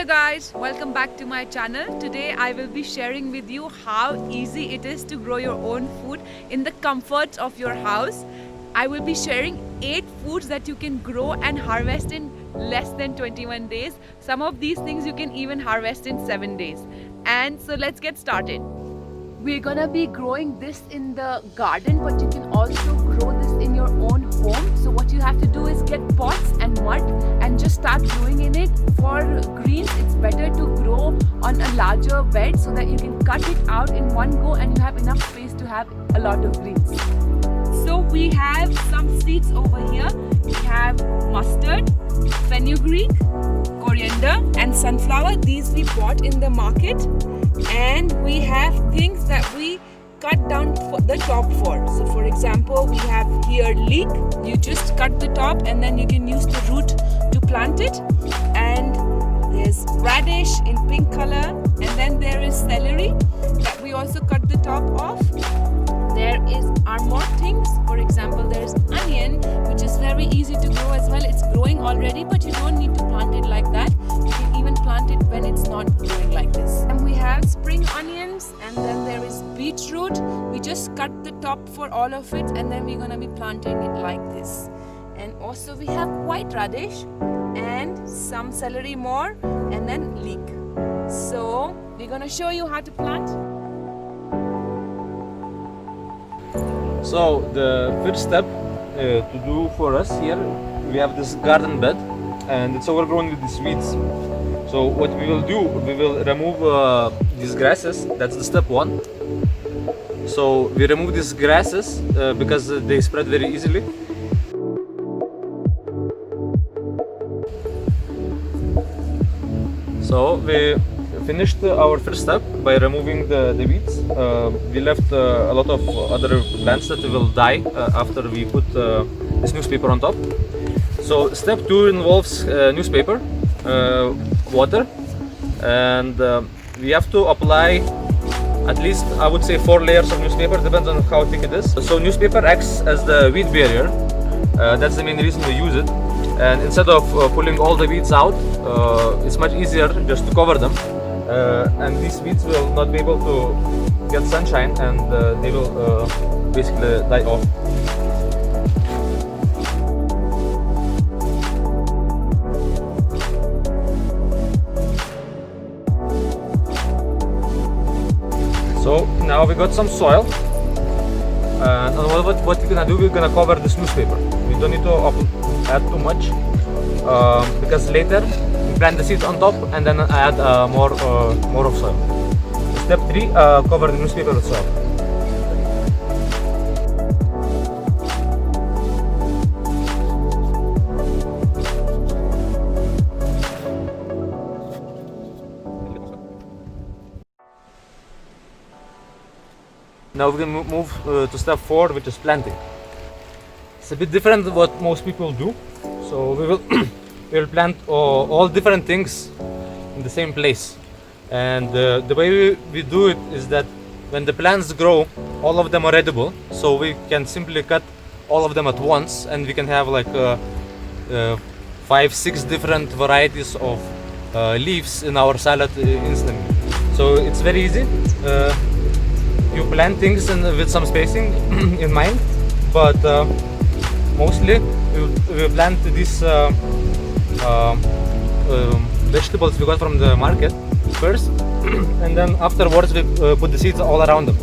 guys, welcome back to my channel. Today I will be sharing with you how easy it is to grow your own food in the comforts of your house. I will be sharing 8 foods that you can grow and harvest in less than 21 days. Some of these things you can even harvest in 7 days. And so let's get started. We're gonna be growing this in the garden, but you can also grow this in your own home. So what you have to do is get pots and mud and just start growing in it. For greens, it's better to grow on a larger bed so that you can cut it out in one go and you have enough space to have a lot of greens. So we have some seeds over here. We have mustard, fenugreek, coriander and sunflower. These we bought in the market. And we have things that we cut down the top for. So for example, we have here leek. You just cut the top and then you can use the root to plant it. And there's radish in pink color. And then there is celery that we also cut the top off. There are more things. For example, there's onion, which is very easy to grow as well. It's growing already, but you don't need to plant it like that. You can even plant it when it's not growing like this. And we have spring onions, and then there is beetroot. We just cut the top for all of it, and then we're gonna be planting it like this. And also we have white radish and some celery more, and then leek. So we're gonna show you how to plant. So the first step to do for us here, we have this garden bed and it's overgrown with these weeds. So what we will do, we will remove these grasses. That's the step one. So we remove these grasses because they spread very easily. So we finished our first step by removing the weeds. We left a lot of other plants that will die after we put this newspaper on top. So step 2 involves newspaper, water, and we have to apply at least, I would say, 4 layers of newspaper, depends on how thick it is. So newspaper acts as the weed barrier. That's the main reason we use it. And instead of pulling all the weeds out, it's much easier just to cover them. And these weeds will not be able to get sunshine, and they will basically die off. So now we got some soil, and what we're gonna do, we're gonna cover this newspaper. We don't need to add too much because later plant the seeds on top and then add more of soil. Step 3, cover the newspaper with soil. Now we can move to step 4, which is planting. It's a bit different than what most people do. So we will plant all different things in the same place. And the way we do it is that when the plants grow, all of them are edible. So we can simply cut all of them at once, and we can have like 5-6 different varieties of leaves in our salad instantly. So it's very easy. You plant things with some spacing in mind, but mostly we plant these vegetables we got from the market first, and then afterwards we put the seeds all around them.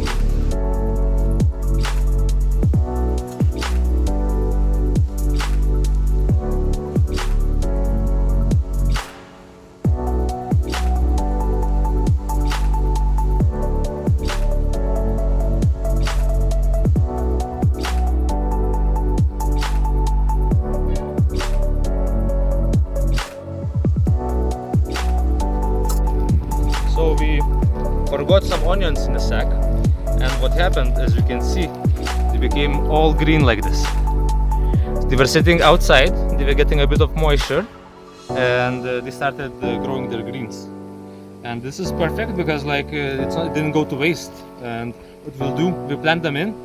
So we forgot some onions in the sack, and what happened, as you can see, they became all green like this. They were sitting outside, they were getting a bit of moisture, and they started growing their greens. And this is perfect because it didn't go to waste. And what we'll do, we plant them in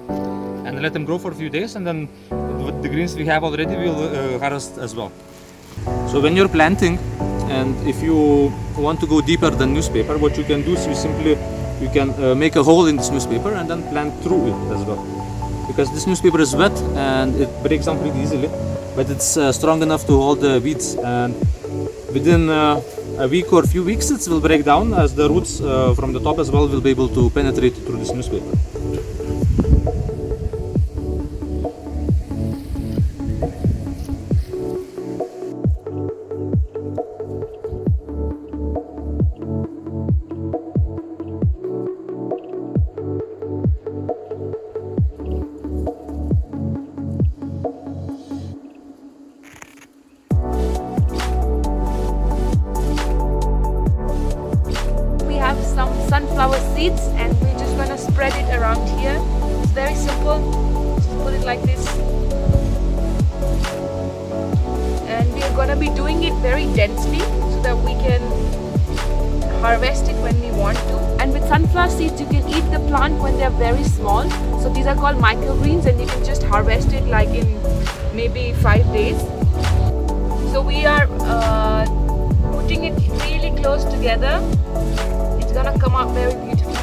and let them grow for a few days, and then with the greens we have already we'll harvest as well. So when you're planting, And if you want to go deeper than newspaper, what you can do is you can make a hole in this newspaper and then plant through it as well. Because this newspaper is wet and it breaks down pretty easily, but it's strong enough to hold the weeds, and within a week or a few weeks it will break down, as the roots from the top as well will be able to penetrate through this newspaper. Some sunflower seeds, and we're just gonna spread it around here. It's very simple. Just put it like this, and we're gonna be doing it very densely so that we can harvest it when we want to. And with sunflower seeds, you can eat the plant when they're very small. So these are called microgreens, and you can just harvest it like in maybe 5 days. So we are putting it really close together. It's gonna come out very beautiful.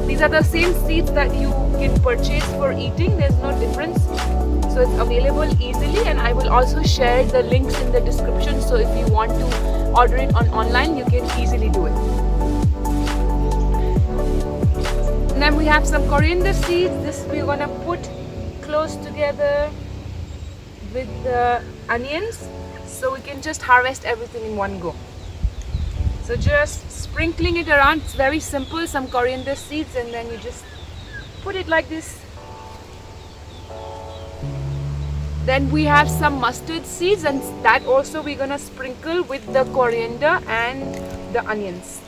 These are the same seeds that you can purchase for eating. There's no difference. So it's available easily, and I will also share the links in the description. So if you want to order it online, you can easily do it. And then we have some coriander seeds. This we're gonna put close together with the onions, so we can just harvest everything in one go. So just sprinkling it around, it's very simple. Some coriander seeds, and then you just put it like this. Then we have some mustard seeds, and that also we're gonna sprinkle with the coriander and the onions.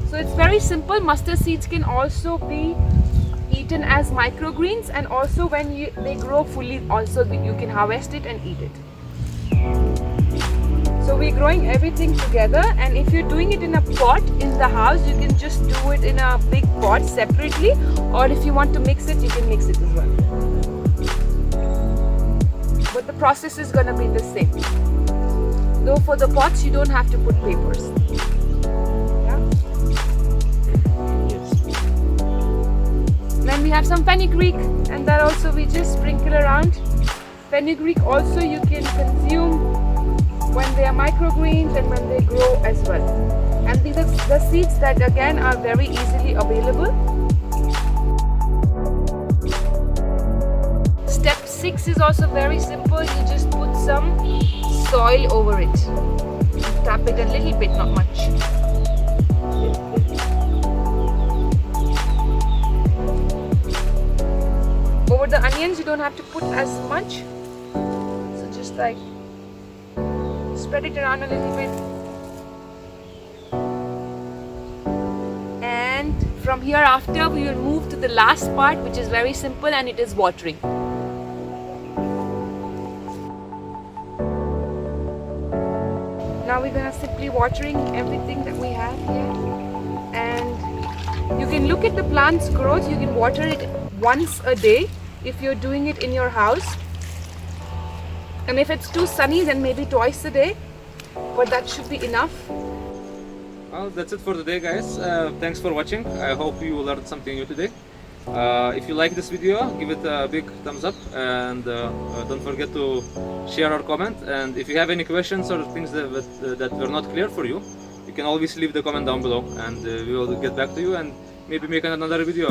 So it's very simple. Mustard seeds can also be eaten as microgreens, and also when they grow fully, also you can harvest it and eat it. So we're growing everything together, and if you're doing it in a pot in the house, you can just do it in a big pot separately, or if you want to mix it, you can mix it as well. But the process is gonna be the same. Though for the pots, you don't have to put papers. Then we have some fenugreek, and that also we just sprinkle around. Fenugreek also you can consume when they are microgreens and when they grow as well. And these are the seeds that again are very easily available. Step 6 is also very simple. You just put some soil over it. Tap it a little bit, not much. Over the onions, you don't have to put as much. So just like spread it around a little bit. And from here after, we will move to the last part, which is very simple, and it is watering. Now we're gonna simply watering everything that we have here. And you can look at the plant's growth. You can water it once a day if you're doing it in your house, and if it's too sunny, then maybe twice a day, but that should be enough. Well, that's it for today, guys. Thanks for watching. I hope you learned something new today. If you like this video, give it a big thumbs up, and don't forget to share or comment. And if you have any questions or things that were not clear for you, you can always leave the comment down below, and we will get back to you and maybe make another video.